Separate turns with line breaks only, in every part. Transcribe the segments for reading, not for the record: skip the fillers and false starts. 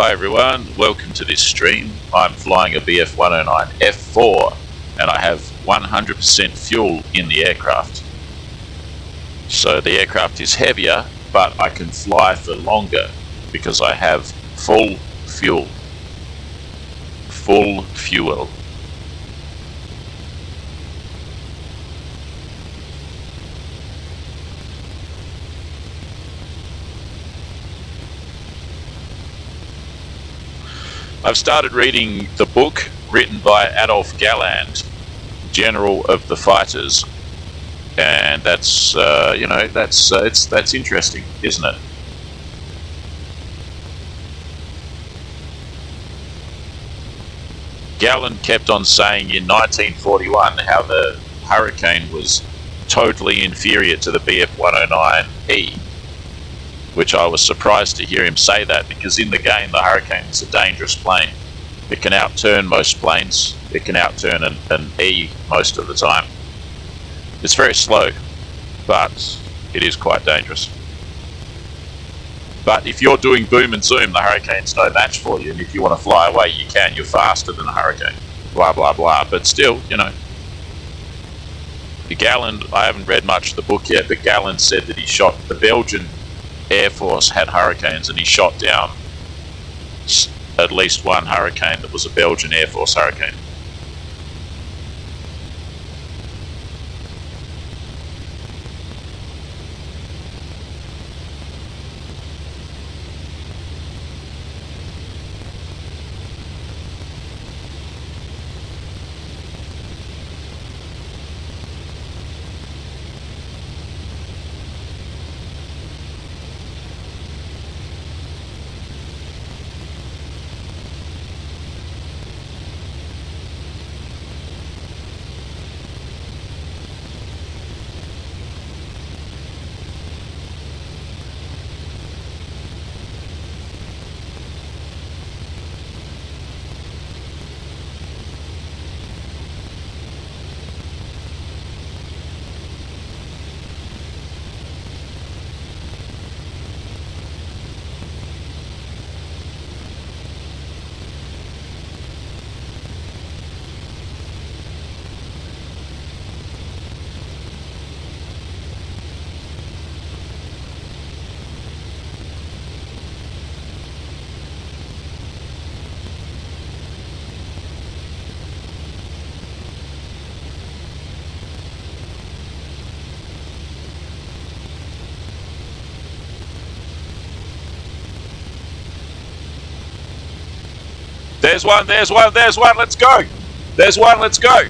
Hi everyone, welcome to this stream. I'm flying a Bf109F-4 and I have 100% fuel in the aircraft. So the aircraft is heavier, but I can fly for longer because I have full fuel. Full fuel. I've started reading the book written by Adolf Galland, General of the Fighters, and that's that's interesting, isn't it? Galland kept on saying in 1941 how the Hurricane was totally inferior to the Bf109E, which I was surprised to hear him say that, because in the game the Hurricane is a dangerous plane. It can outturn most planes. It can outturn an E most of the time. It's very slow, but it is quite dangerous. But if you're doing boom and zoom, the Hurricane's no match for you, and if you want to fly away, you can. You're faster than a Hurricane. Blah, blah, blah. But still, you know. Galland, I haven't read much of the book yet, but Galland said that he shot, the Belgian Air Force had Hurricanes, and he shot down at least one Hurricane that was a Belgian Air Force Hurricane. There's one, there's one, there's one, let's go! There's one, let's go!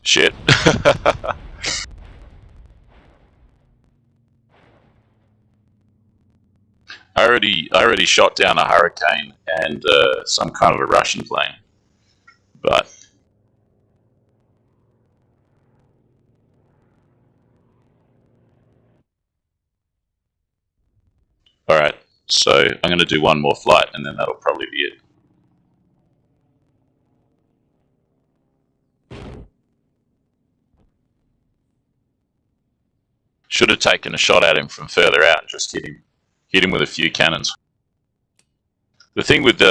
Shit. I already shot down a Hurricane and some kind of a Russian plane, but alright, so I'm going to do one more flight and then that'll probably be it. Should have taken a shot at him from further out and just hit him with a few cannons. The thing with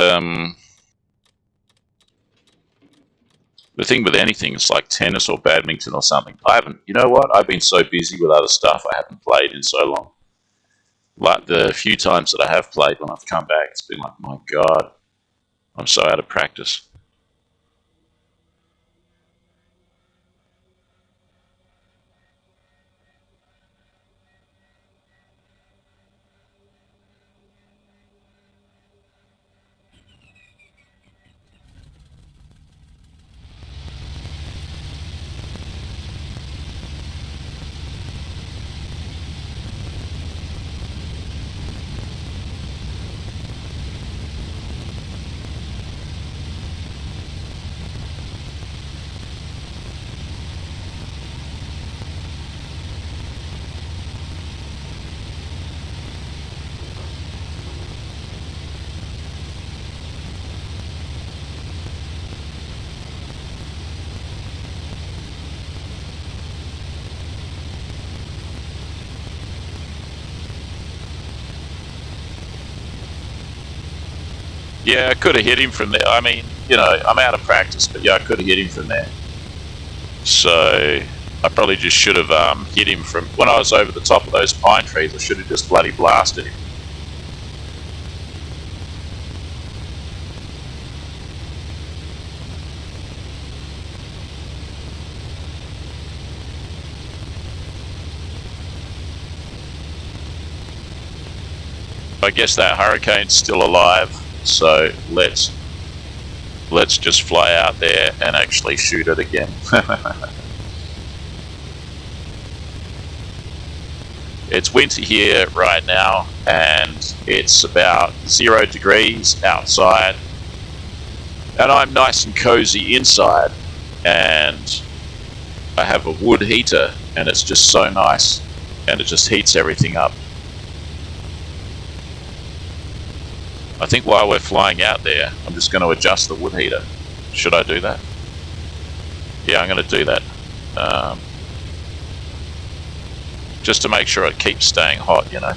anything, it's like tennis or badminton or something. You know what? I've been so busy with other stuff, I haven't played in so long. Like the few times that I have played when I've come back, it's been like, my God, I'm so out of practice. Yeah, I could have hit him from there. I mean, you know, I'm out of practice, but yeah, I could have hit him from there. So I probably just should have hit him from when I was over the top of those pine trees. I should have just bloody blasted him. I guess that hurricane's still alive, so let's just fly out there and actually shoot it again. It's winter here right now, and it's about 0 degrees outside, and I'm nice and cozy inside, and I have a wood heater, and it's just so nice, and it just heats everything up. I think while we're flying out there, I'm just going to adjust the wood heater. Should I do that? Yeah, I'm going to do that. Just to make sure it keeps staying hot, you know.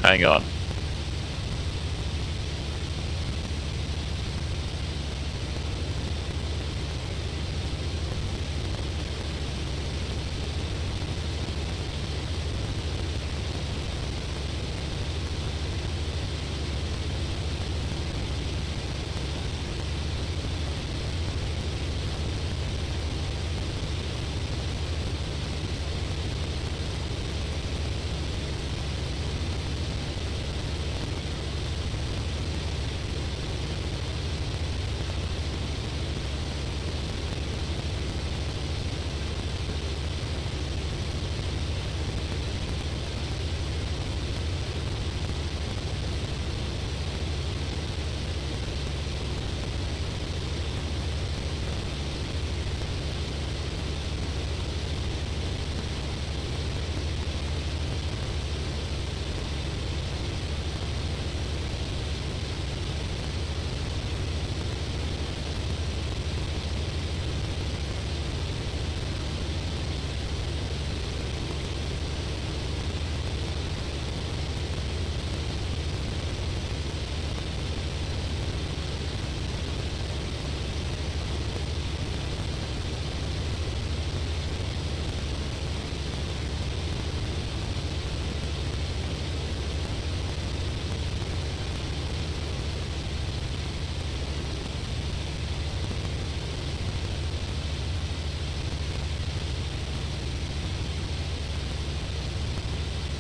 Hang on.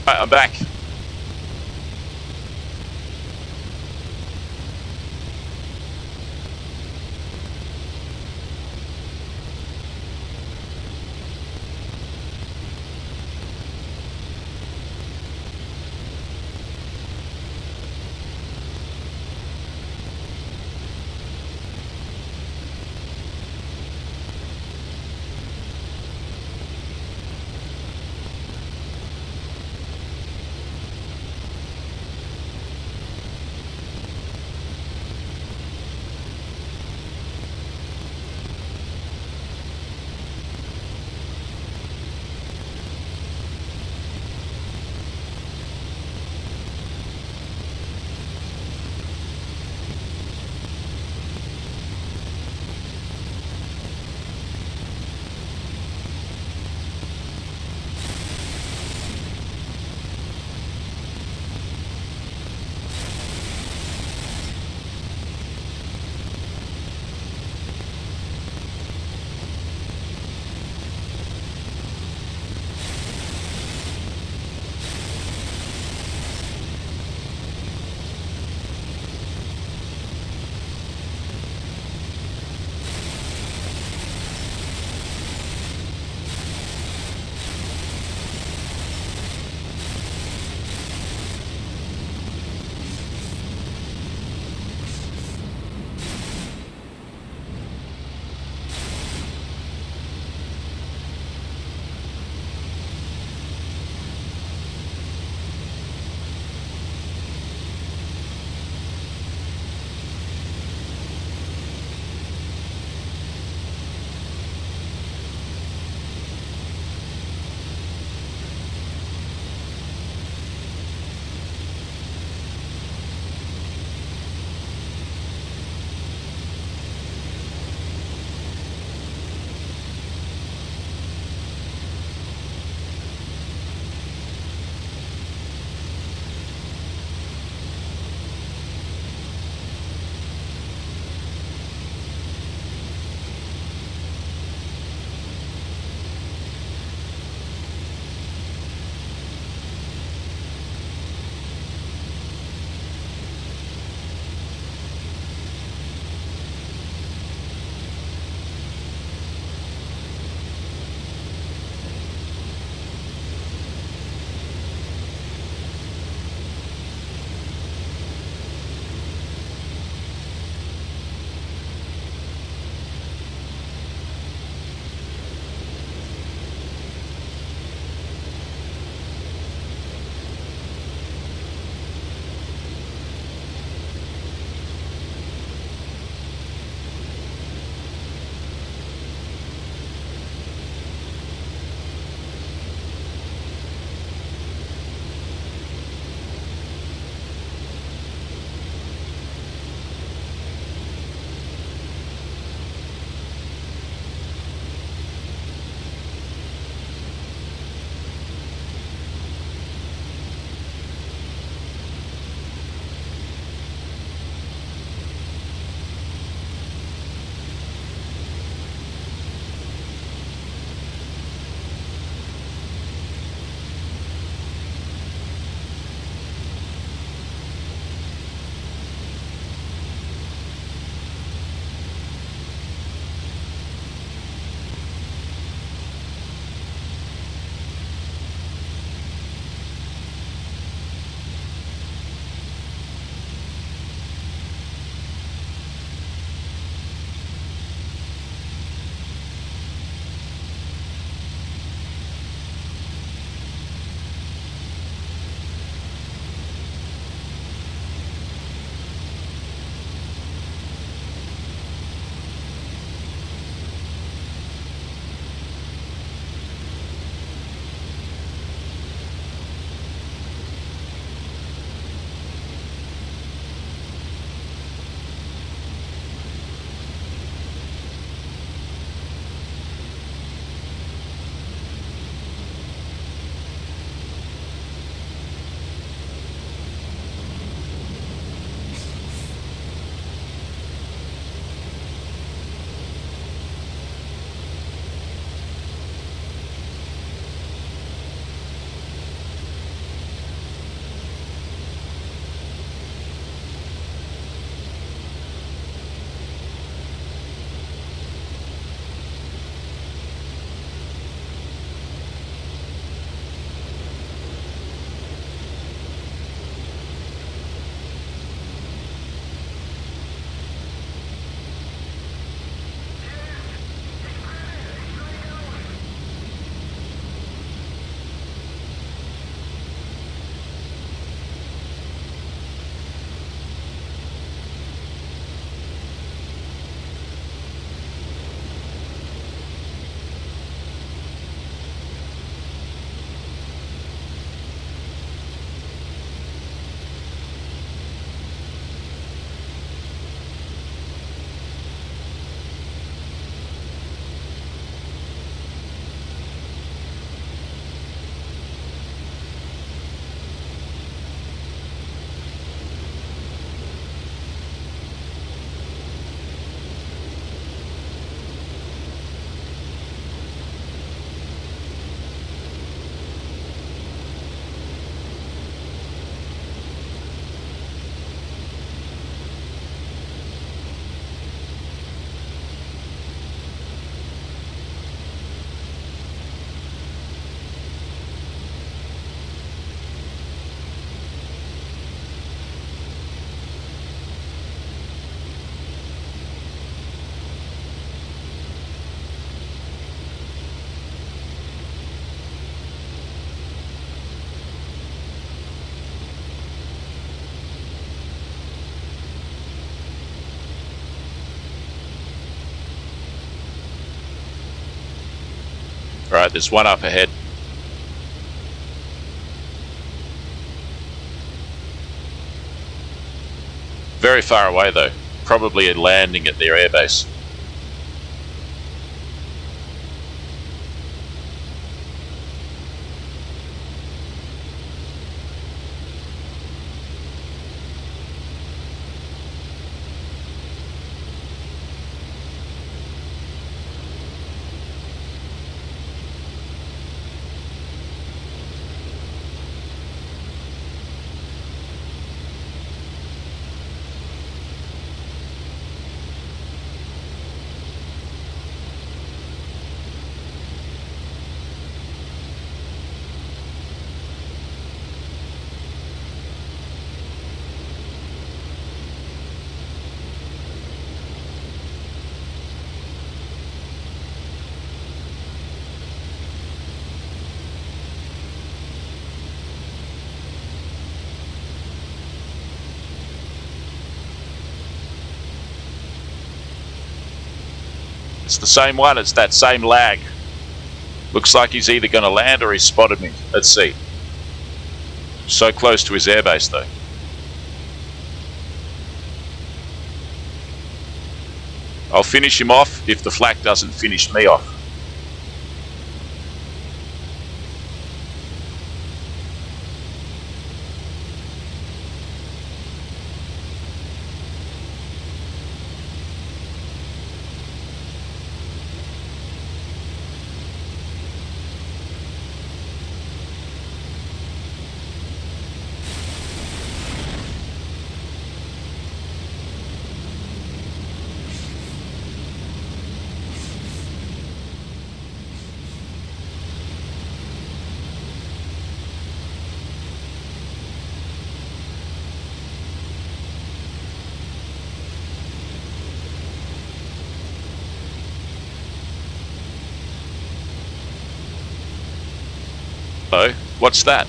Right, I'm back. Alright, there's one up ahead. Very far away though, probably landing at their airbase. It's the same one, it's that same lag. Looks like he's either going to land or he's spotted me. Let's see. So close to his airbase though. I'll finish him off if the flak doesn't finish me off. Oh, what's that?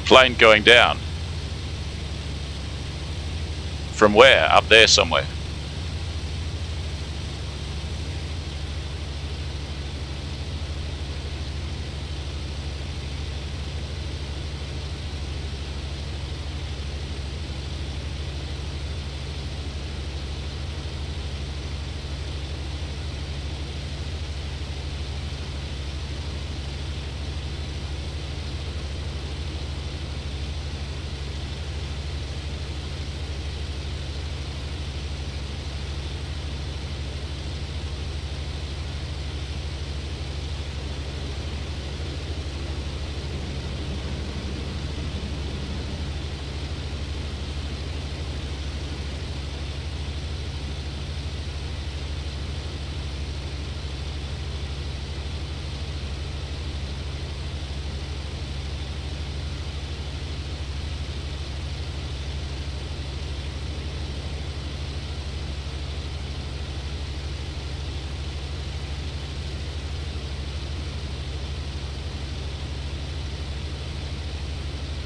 Plane going down. From where? Up there somewhere.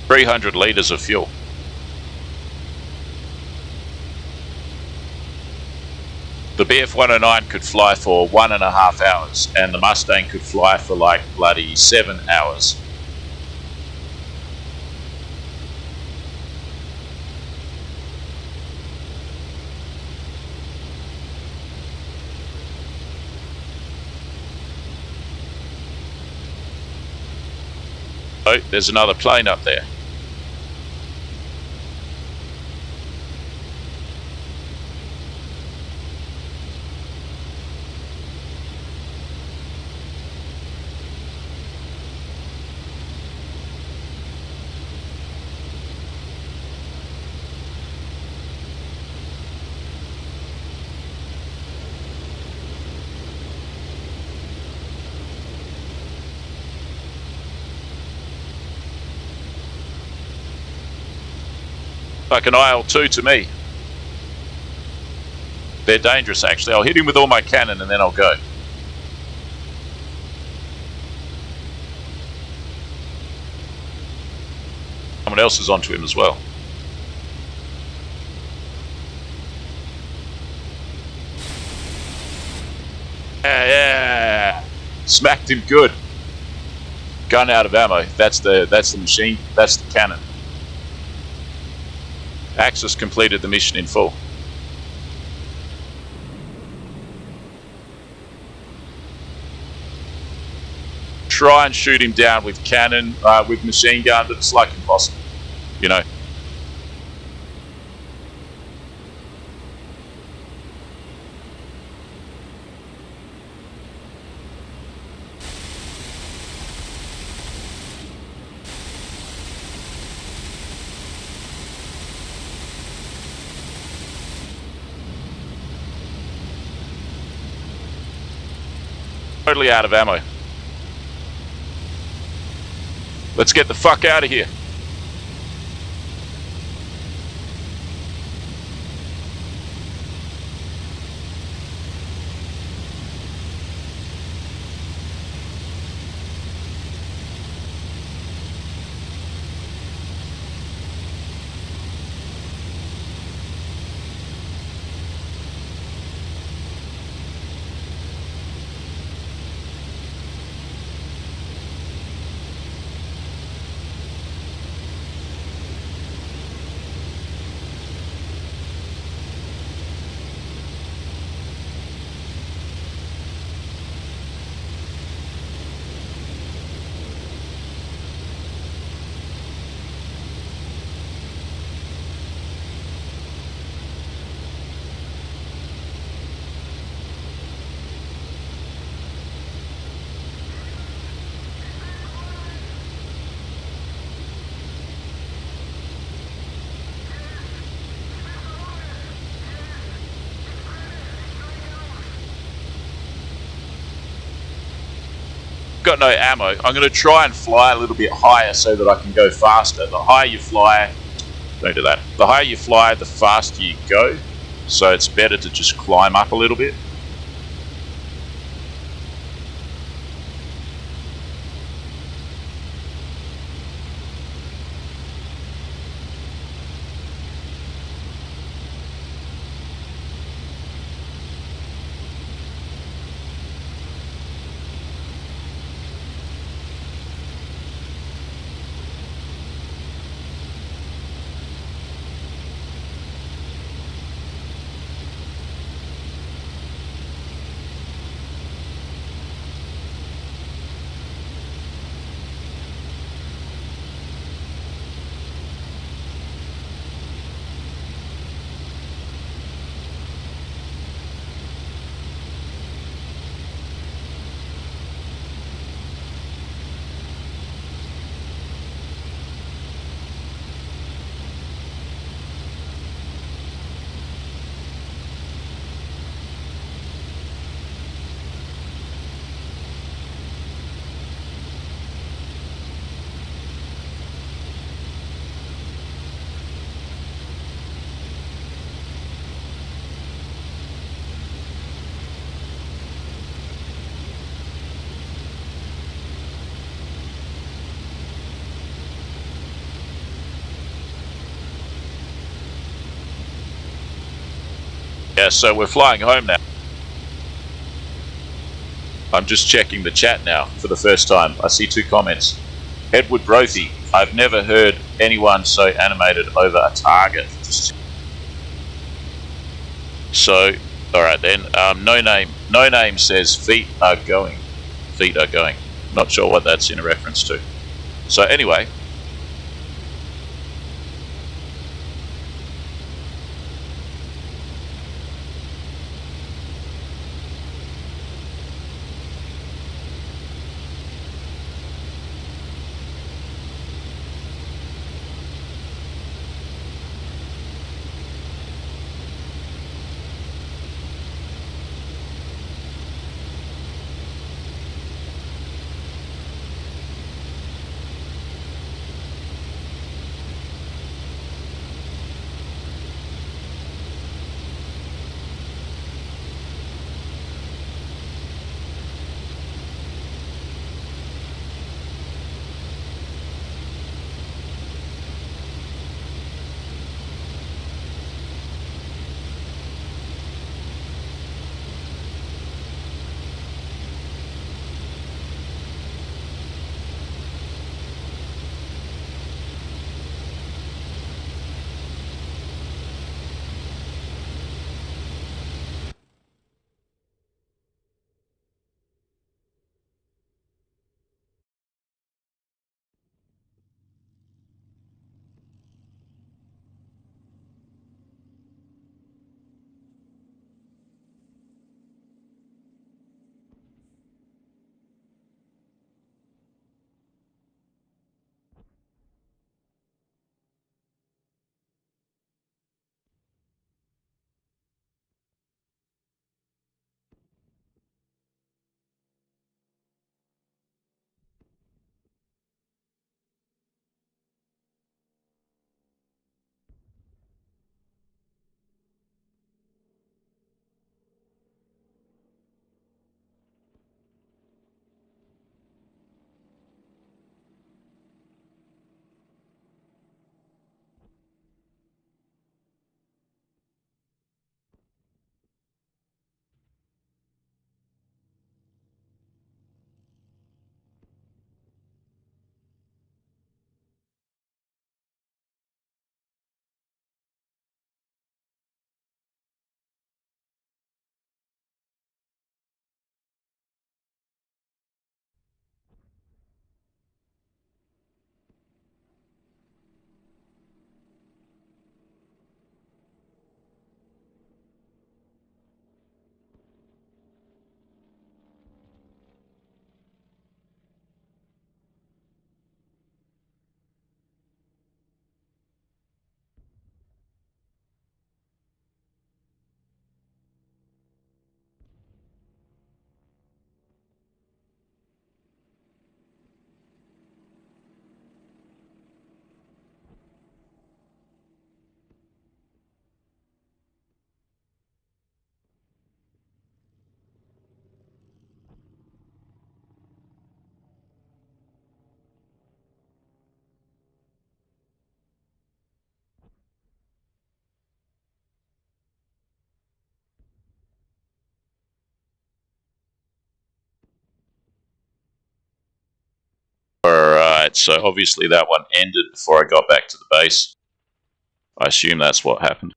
$300 litres of fuel. The Bf109 could fly for 1.5 hours, and the Mustang could fly for like bloody 7 hours. Oh, there's another plane up there. like an IL-2 to me. They're dangerous, actually. I'll hit him with all my cannon and then I'll go. Someone else is onto him as well. Yeah. Smacked him good. Gun out of ammo. That's the machine. That's the cannon. Axis completed the mission in full. Try and shoot him down with cannon, with machine gun, but it's like impossible, you know. Totally out of ammo. Let's get the fuck out of here. Got no ammo. I'm going to try and fly a little bit higher so that I can go faster. The higher you fly, don't do that. The higher you fly, the faster you go. So it's better to just climb up a little bit. Yeah, so we're flying home now. I'm just checking the chat now for the first time. I see 2 comments. Edward Brothy, I've never heard anyone so animated over a target. So, alright then. No name says feet are going. Feet are going. Not sure what that's in a reference to. So anyway. So obviously that one ended before I got back to the base. I assume that's what happened.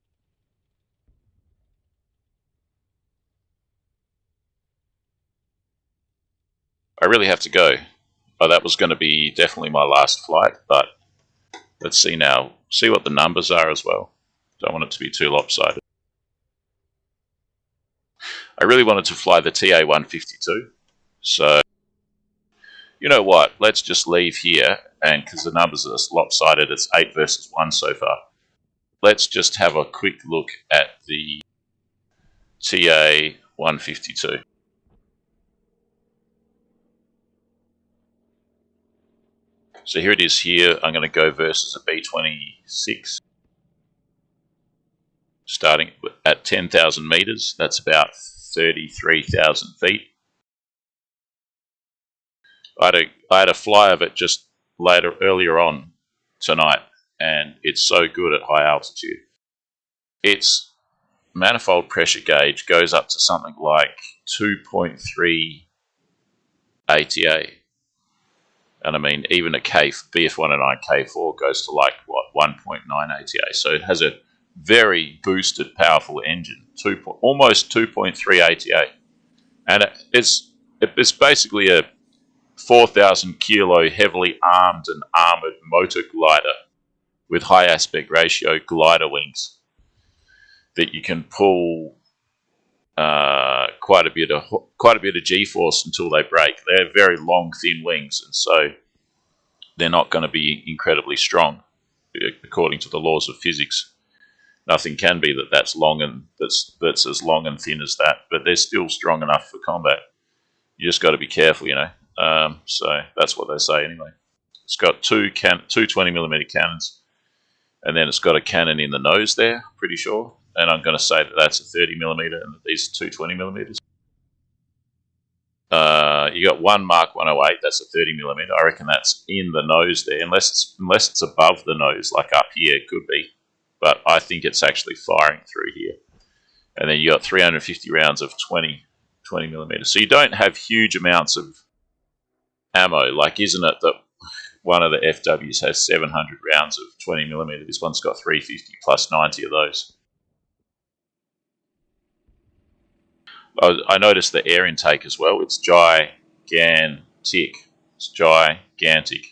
I really have to go. Oh, that was going to be definitely my last flight, but let's see now. See what the numbers are as well. Don't want it to be too lopsided. I really wanted to fly the Ta152, so you know what? Let's just leave here, and because the numbers are lopsided, it's 8 versus 1 so far. Let's just have a quick look at the Ta152. So here it is here. I'm going to go versus a B26. Starting at 10,000 meters. That's about 33,000 feet. I had a fly of it just earlier on tonight, and it's so good at high altitude. Its manifold pressure gauge goes up to something like 2.3 ATA. And I mean, even a Bf109F-4 goes to like, what, 1.9 ATA. So it has a very boosted, powerful engine, almost 2.3 ATA. And it's basically a 4,000 kilo heavily armed and armored motor glider with high aspect ratio glider wings that you can pull quite a bit of G-force until they break. They're very long, thin wings, and so they're not going to be incredibly strong according to the laws of physics. Nothing can be that's long and that's as long and thin as that, but they're still strong enough for combat. You just got to be careful, you know. So that's what they say anyway. It's got two 20mm cannons, and then it's got a cannon in the nose there, pretty sure. And I'm going to say that that's a 30mm and that these are 220mm. You got one Mark 108, that's a 30mm. I reckon that's in the nose there, unless it's above the nose, like up here, it could be. But I think it's actually firing through here. And then you got 350 rounds of 20mm. So you don't have huge amounts of ammo. Like, isn't it that one of the FWs has 700 rounds of 20mm? This one's got 350 plus 90 of those. I noticed the air intake as well. It's gigantic. It's gigantic.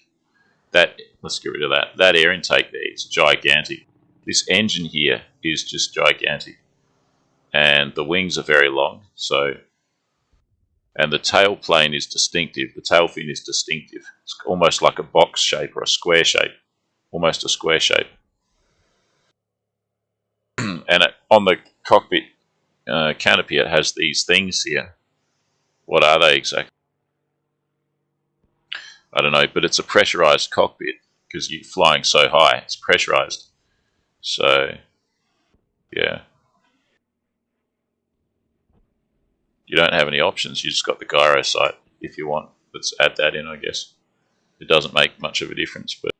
Let's get rid of that. That air intake there is gigantic. This engine here is just gigantic. And the wings are very long. And the tail plane is distinctive. The tail fin is distinctive. It's almost like a box shape or a square shape. Almost a square shape. And on the cockpit canopy, it has these things here. What are they exactly? I don't know, but it's a pressurized cockpit because you're flying so high. It's pressurized. So, yeah. You don't have any options. You just got the gyro sight if you want. Let's add that in, I guess. It doesn't make much of a difference, but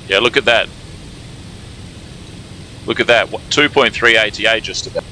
yeah, look at that. Look at that. 2.3 ATA just about.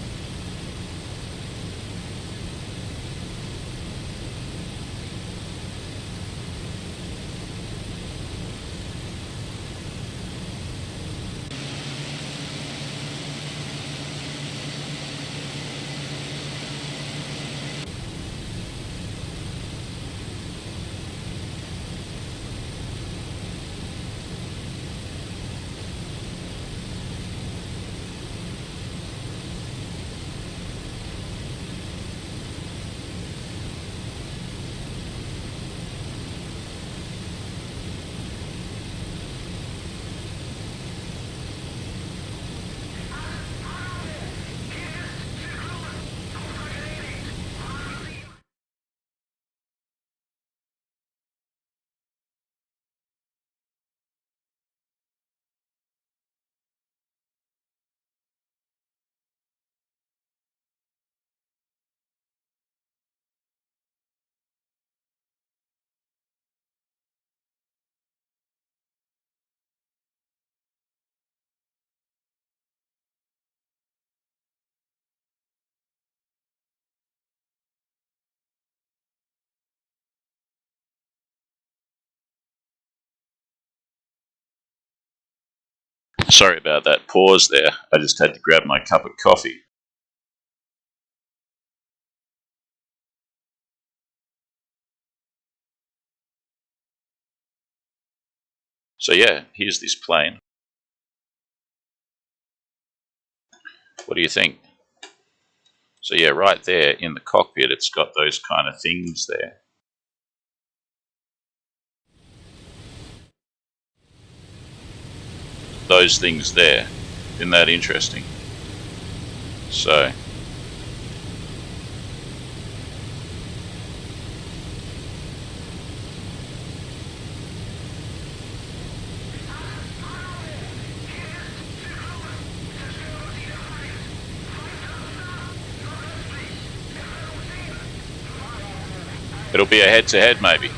Sorry about that pause there. I just had to grab my cup of coffee. So yeah, here's this plane. What do you think? So yeah, right there in the cockpit, it's got those kind of things there. Those things there. Isn't that interesting? So it'll be a head-to-head maybe.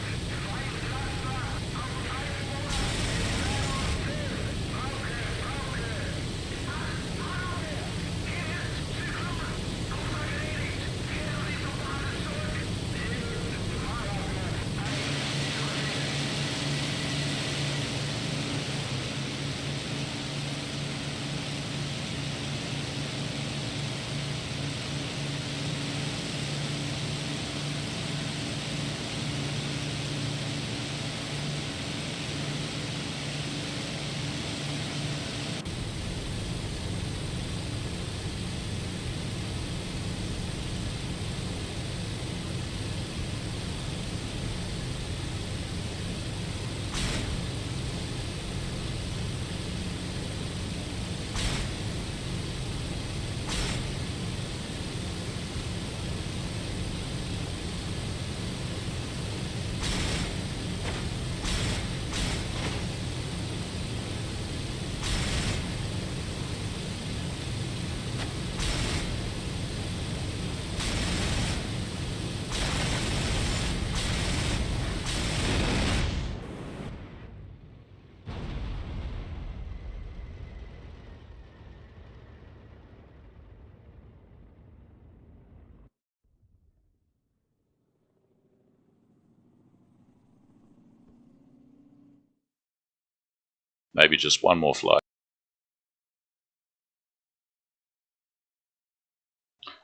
Maybe just one more flight.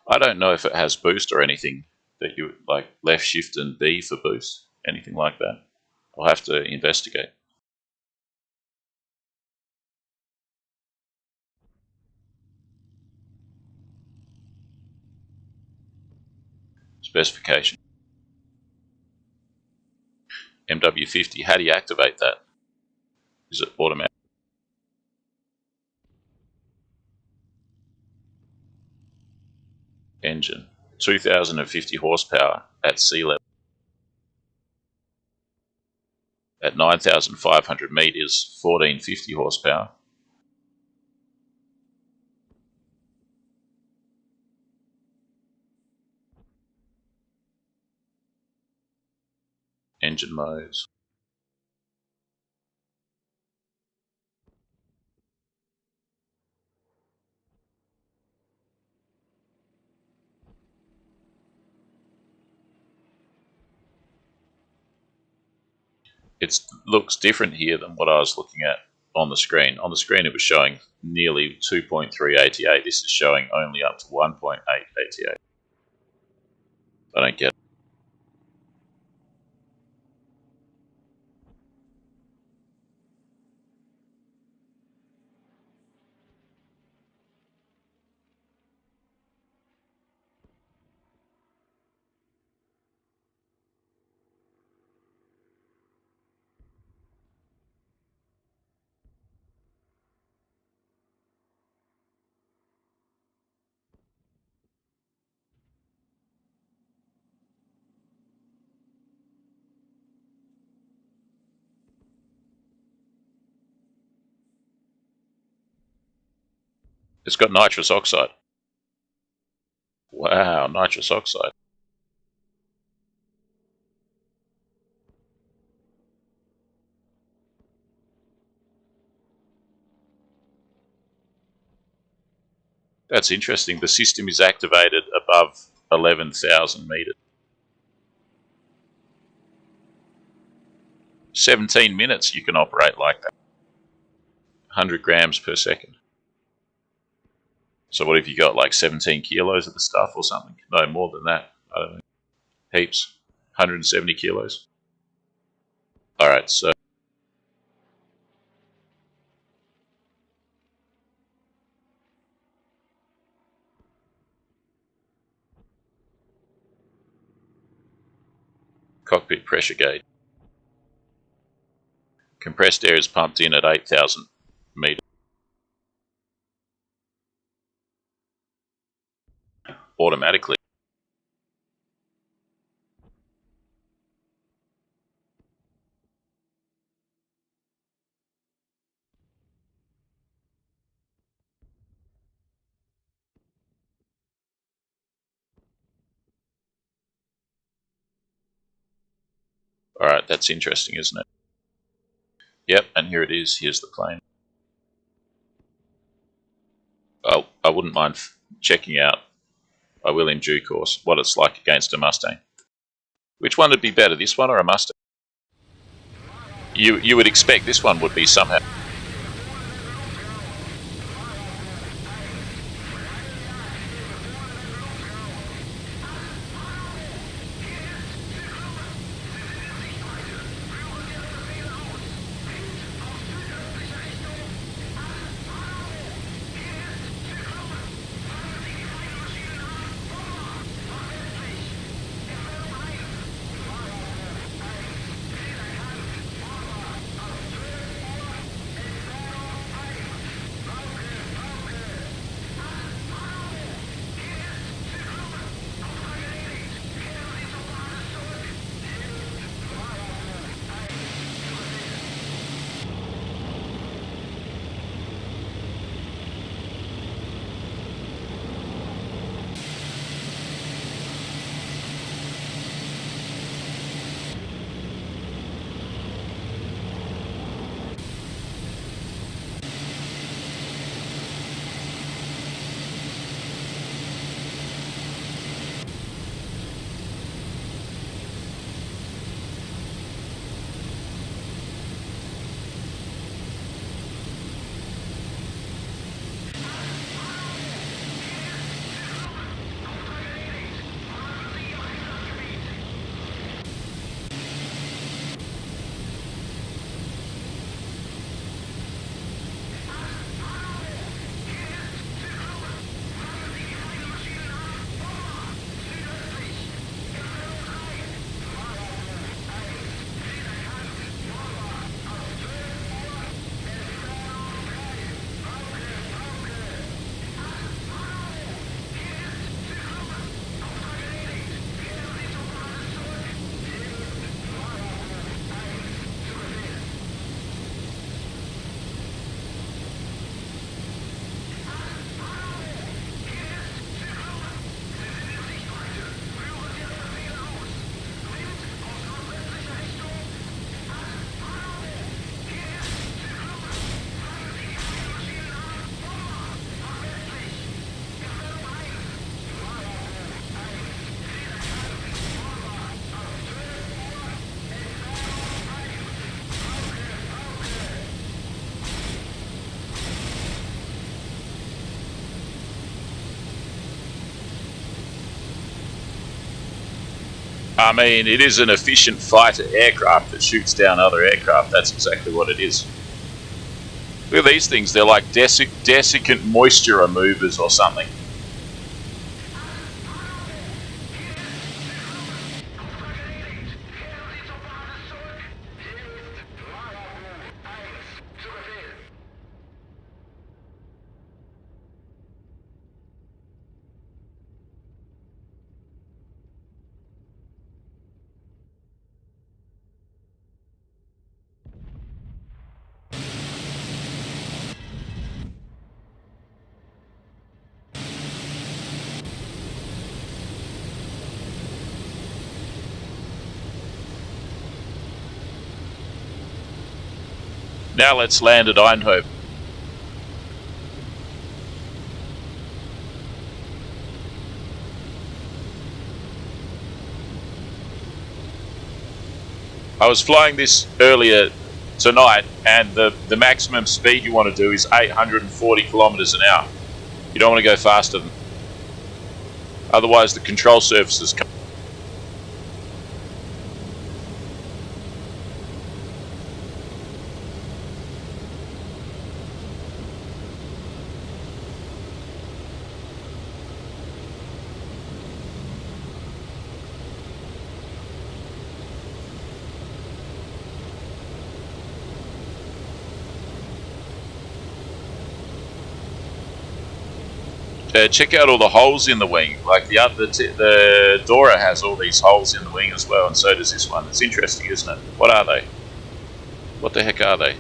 I don't know if it has boost or anything that you like left shift and B for boost, anything like that. I'll have to investigate. Specification. MW50, how do you activate that? Is it automatic? Engine. 2050 horsepower at sea level. At 9,500 meters, 1450 horsepower. Engine modes. It looks different here than what I was looking at on the screen. On the screen it was showing nearly 2.3 ATA. This is showing only up to 1.8 ATA. I don't get it. It's got nitrous oxide. Wow, nitrous oxide. That's interesting. The system is activated above 11,000 meters. 17 minutes you can operate like that. 100 grams per second. So what have you got, like 17 kilos of the stuff or something? No, more than that. I don't know. Heaps. 170 kilos. Alright, so cockpit pressure gauge. Compressed air is pumped in at 8,000 meters. Automatically. Alright, that's interesting, isn't it? Yep, and here it is. Here's the plane. I wouldn't mind checking out, I will in due course, what it's like against a Mustang. Which one would be better, this one or a Mustang? You would expect this one would be somehow. I mean, it is an efficient fighter aircraft that shoots down other aircraft. That's exactly what it is. Look at these things. They're like desiccant moisture removers or something. Now let's land at Eindhoven. I was flying this earlier tonight, and the maximum speed you want to do is 840 kilometers an hour. You don't want to go faster than, otherwise the control surfaces come. Check out all the holes in the wing. Like the Dora has all these holes in the wing as well, and so does this one. It's interesting, isn't it? What are they? What the heck are they?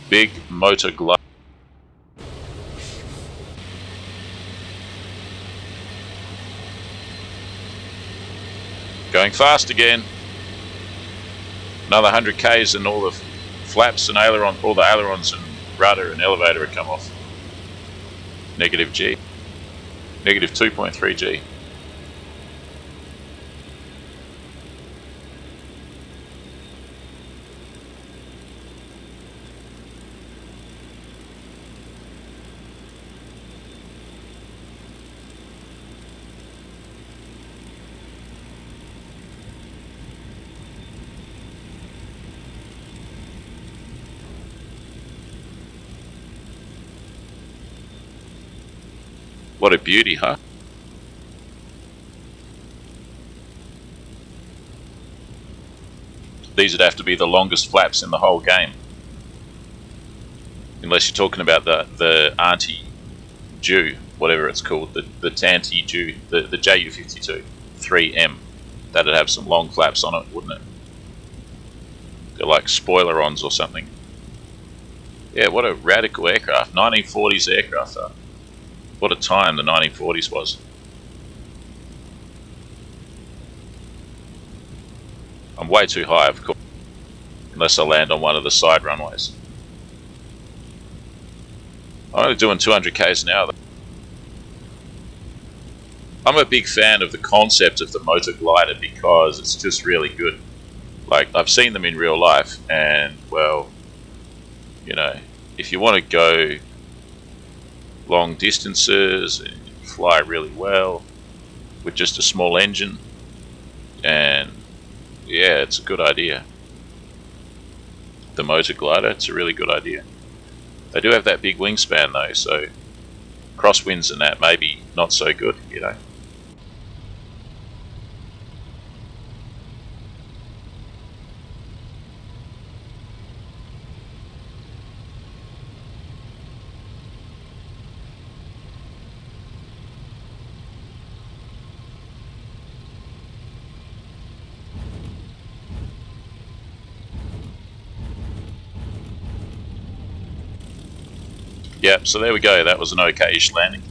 Big motor glove. Going fast again. Another 100 Ks and all the flaps and aileron, all the ailerons and rudder and elevator would come off. Negative G. Negative 2.3 G. What a beauty, huh? These would have to be the longest flaps in the whole game. Unless you're talking about the Auntie Jew, whatever it's called, the Tanty Jew, the Ju-52 3M. That'd have some long flaps on it, wouldn't it? They're like spoiler-ons or something. Yeah, what a radical aircraft. 1940s aircraft, huh? What a time the 1940s was. I'm way too high, of course, unless I land on one of the side runways. I'm only doing 200 Ks an hour. I'm a big fan of the concept of the motor glider because it's just really good. Like, I've seen them in real life, and, well, you know, if you want to go long distances and fly really well with just a small engine, and yeah, it's a good idea. The motor glider, it's a really good idea. They do have that big wingspan though, so crosswinds and that maybe not so good, you know. Yep, so there we go. That was an okay-ish landing.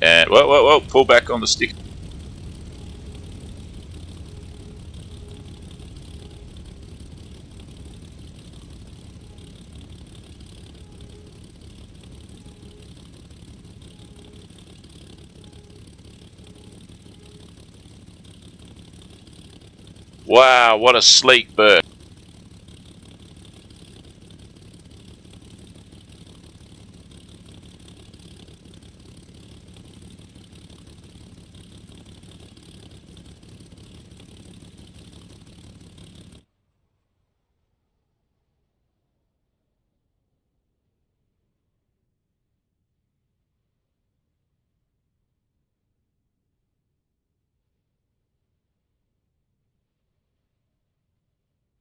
And, whoa, pull back on the stick. Wow, what a sleek bird.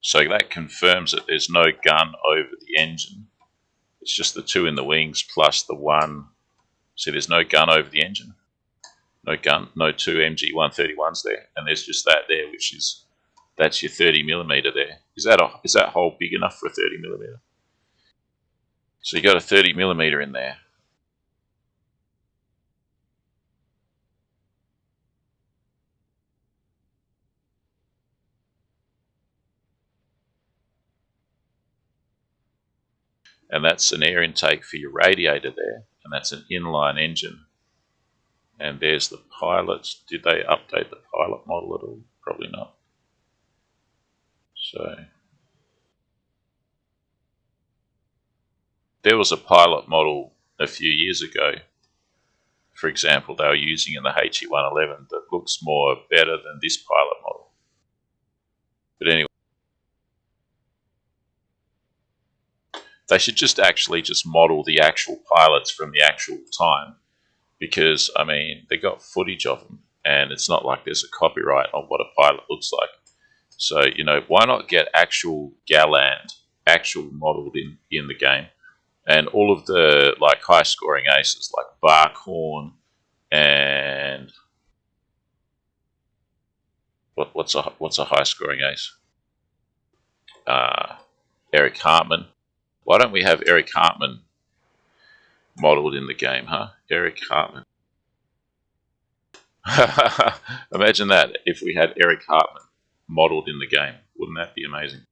So that confirms that there's no gun over the engine. It's just the two in the wings plus the one. See, there's no gun over the engine. No gun, no two MG131s there. And there's just that there, which is, that's your 30mm there. Is that hole big enough for a 30mm? So you got a 30mm in there. and that's an air intake for your radiator there, and that's an inline engine. And there's the pilot. Did they update the pilot model at all? Probably not. So there was a pilot model a few years ago, for example, they were using in the HE111 that looks more better than this pilot model. But anyway, they should just model the actual pilots from the actual time, because I mean they got footage of them, and it's not like there's a copyright on what a pilot looks like. So why not get actual Galland, actual modeled in the game, and all of the like high scoring aces like Barkhorn and what's a high scoring ace? Eric Hartman. Why don't we have Eric Hartman modeled in the game, huh? Eric Hartman. Imagine that if we had Eric Hartman modeled in the game. Wouldn't that be amazing?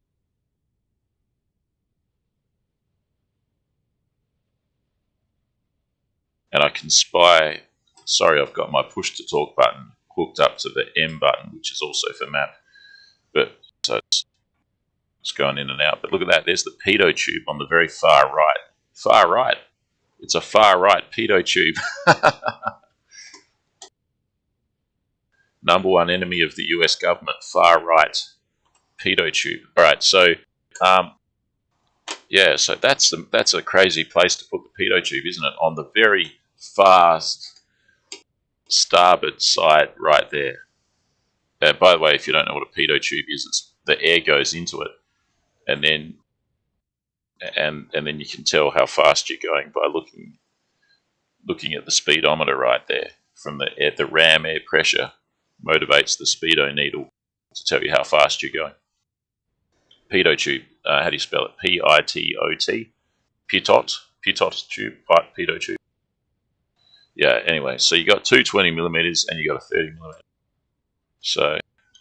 And I can spy. Sorry, I've got my push to talk button hooked up to the M button, which is also for map. But so it's going in and out. But look at that. There's the pitot tube on the very far right. Far right. It's a far right pitot tube. Number one enemy of the US government, far right pitot tube. All right, so yeah, so that's a crazy place to put the pitot tube, isn't it? On the very fast starboard side, right there. By the way, if you don't know what a pitot tube is, it's the air goes into it, and then you can tell how fast you're going by looking at the speedometer right there. From the ram air pressure motivates the speedo needle to tell you how fast you're going. Pitot tube. How do you spell it? P-I-T-O-T. Pitot tube. Pitot tube. Yeah. Anyway, so you got two 20mm and you got a 30mm. So,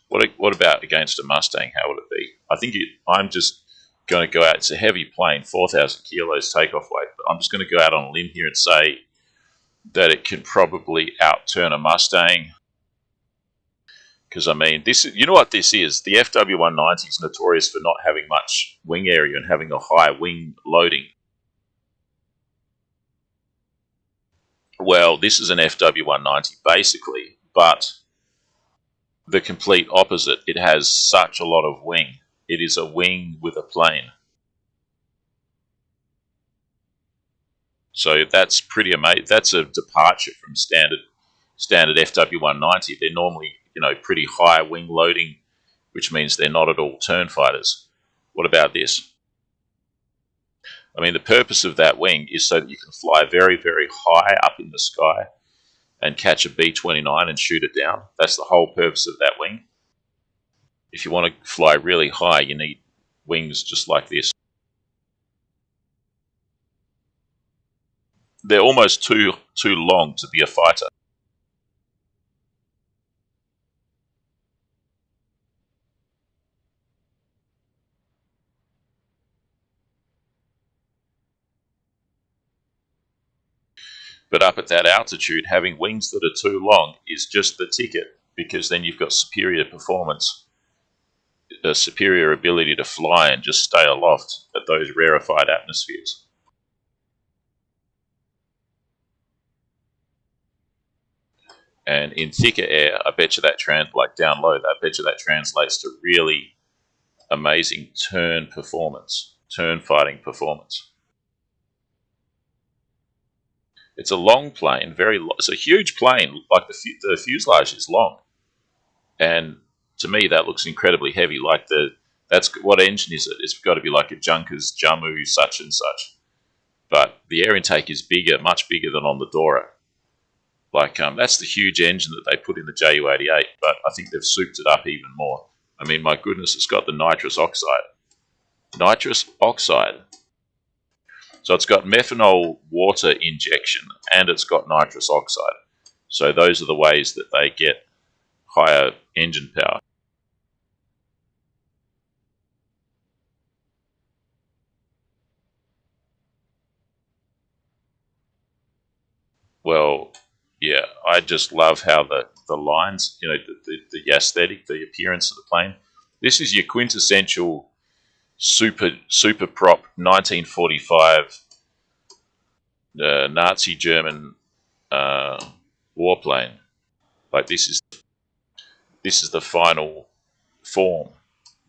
what about against a Mustang? How would it be? I think I'm just going to go out. It's a heavy plane, 4,000 kilos takeoff weight. But I'm just going to go out on a limb here and say that it can probably outturn a Mustang. Because I mean, you know what this is? The FW190 is notorious for not having much wing area and having a high wing loading. Well, this is an FW190 basically, but the complete opposite. It has such a lot of wing. It is a wing with a plane. So that's pretty amazing. That's a departure from standard FW190. They're normally, pretty high wing loading, which means they're not at all turn fighters. What about this? I mean, the purpose of that wing is so that you can fly very, very high up in the sky and catch a B-29 and shoot it down. That's the whole purpose of that wing. If you want to fly really high, you need wings just like this. They're almost too long to be a fighter. But up at that altitude, having wings that are too long is just the ticket, because then you've got superior performance, a superior ability to fly and just stay aloft at those rarefied atmospheres. And in thicker air, I bet you that like down low, I bet you that translates to really amazing turn fighting performance. It's a long plane, it's a huge plane, like the fuselage is long. And to me, that looks incredibly heavy. Like what engine is it? It's got to be like a Junkers Jammu such and such. But the air intake is bigger, much bigger than on the Dora. Like, that's the huge engine that they put in the Ju-88, but I think they've souped it up even more. I mean, my goodness, it's got the nitrous oxide. Nitrous oxide. So it's got methanol water injection and it's got nitrous oxide. So those are the ways that they get higher engine power. Well, yeah, I just love how the lines, the aesthetic, the appearance of the plane. This is your quintessential super prop 1945 Nazi German warplane. Like this is the final form.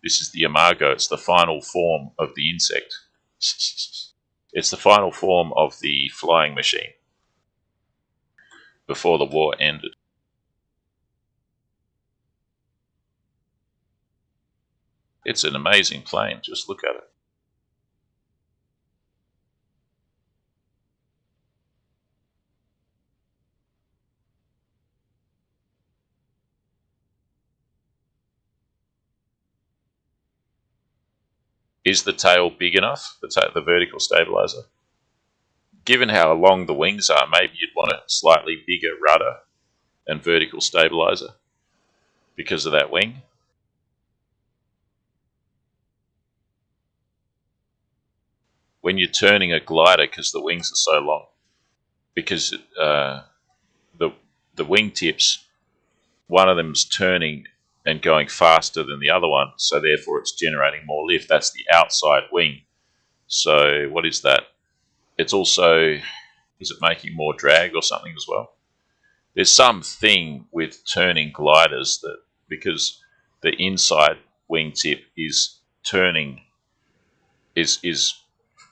This is the imago. It's the final form of the insect. It's the final form of the flying machine before the war ended. It's an amazing plane. Just look at it. Is the tail big enough, the vertical stabilizer? Given how long the wings are, maybe you'd want a slightly bigger rudder and vertical stabilizer because of that wing. When you're turning a glider, because the wings are so long, because the wing tips, one of them's turning and going faster than the other one, so therefore it's generating more lift. That's the outside wing. So what is that? It's also, is it making more drag or something as well? There's something with turning gliders that, because the inside wingtip is turning, is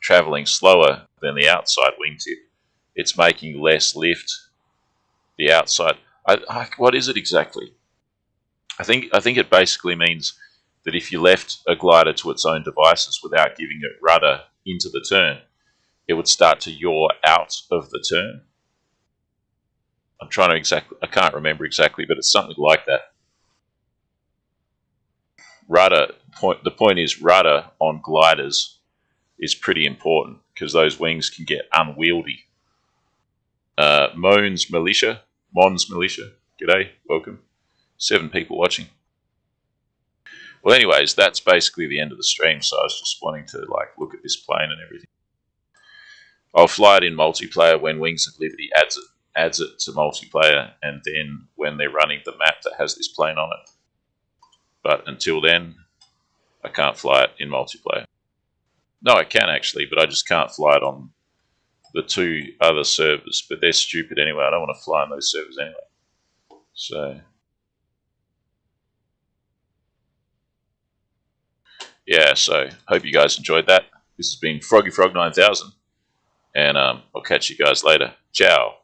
traveling slower than the outside wingtip, it's making less lift. The outside, what is it exactly? I think it basically means that if you left a glider to its own devices without giving it rudder into the turn, it would start to yaw out of the turn. I can't remember exactly, but it's something like that. The point is rudder on gliders is pretty important because those wings can get unwieldy. Mons Militia, g'day, welcome. 7 people watching. Well, anyways, that's basically the end of the stream, so I was just wanting to look at this plane and everything. I'll fly it in multiplayer when Wings of Liberty adds it to multiplayer, and then when they're running the map that has this plane on it. But until then, I can't fly it in multiplayer. No, I can actually, but I just can't fly it on the 2 other servers. But they're stupid anyway. I don't want to fly on those servers anyway. So yeah, so hope you guys enjoyed that. This has been Froggy Frog 9000, and I'll catch you guys later. Ciao.